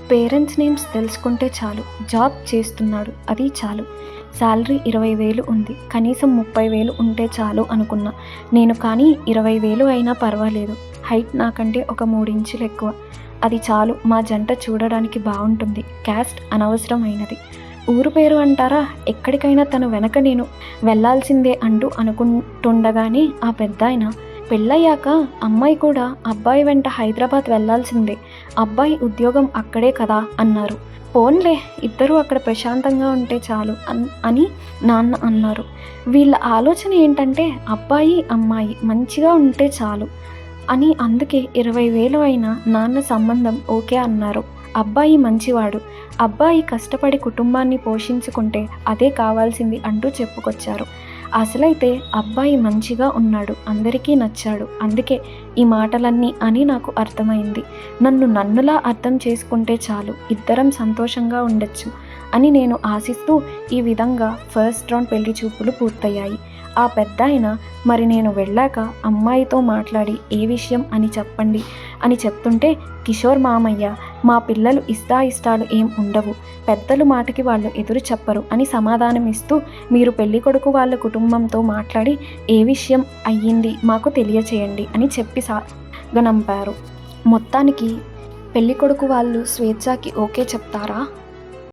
Parents names తెలుసుకుంటే చాలు. Job చేస్తున్నాడు, అది చాలు. శాలరీ 20,000 ఉంది, కనీసం 30,000 ఉంటే చాలు అనుకున్నా నేను. కానీ 20,000 అయినా పర్వాలేదు. హైట్ నాకంటే ఒక 3 ఇంచులు ఎక్కువ, అది చాలు. మా జంట చూడడానికి బాగుంటుంది. క్యాస్ట్ అనవసరం అయినది. ఊరు పేరు అంటారా, ఎక్కడికైనా తను వెనక నేను వెళ్ళాల్సిందే అంటూ అనుకుంటుండగానే ఆ పెద్దాయన, పెళ్ళయ్యాక అమ్మాయి కూడా అబ్బాయి వెంట హైదరాబాద్ వెళ్ళాల్సిందే, అబ్బాయి ఉద్యోగం అక్కడే కదా అన్నారు. పోన్లే, ఇద్దరూ అక్కడ ప్రశాంతంగా ఉంటే చాలు అని నాన్న అన్నారు. వీళ్ళ ఆలోచన ఏంటంటే అబ్బాయి అమ్మాయి మంచిగా ఉంటే చాలు అని. అందుకే 20,000 అయినా నాన్న సంబంధం ఓకే అన్నారు. అబ్బాయి మంచివాడు, అబ్బాయి కష్టపడి కుటుంబాన్ని పోషించుకుంటే అదే కావాల్సింది అంటూ చెప్పుకొచ్చారు. అసలైతే అబ్బాయి మంచిగా ఉన్నాడు, అందరికీ నచ్చాడు. అందుకే ఈ మాటలన్నీ అని నాకు అర్థమైంది. నన్నులా అర్థం చేసుకుంటే చాలు, ఇద్దరం సంతోషంగా ఉండొచ్చు అని నేను ఆశిస్తూ ఈ విధంగా ఫస్ట్ రౌండ్ పెళ్లి చూపులు పూర్తయ్యాయి. ఆ పెద్దాయన, మరి నేను వెళ్ళాక అమ్మాయితో మాట్లాడి ఏ విషయం అని చెప్పండి అని చెప్తుంటే, కిషోర్ మామయ్య, మా పిల్లలు ఇష్టాలు ఏం ఉండవు, పెద్దలు మాటకి వాళ్ళు ఎదురు చెప్పరు అని సమాధానమిస్తూ, మీరు పెళ్ళికొడుకు వాళ్ళ కుటుంబంతో మాట్లాడి ఏ విషయం అయ్యింది మాకు తెలియచేయండి అని చెప్పి సాగనంపారు. మొత్తానికి పెళ్ళికొడుకు వాళ్ళు స్వేచ్ఛకి ఓకే చెప్తారా?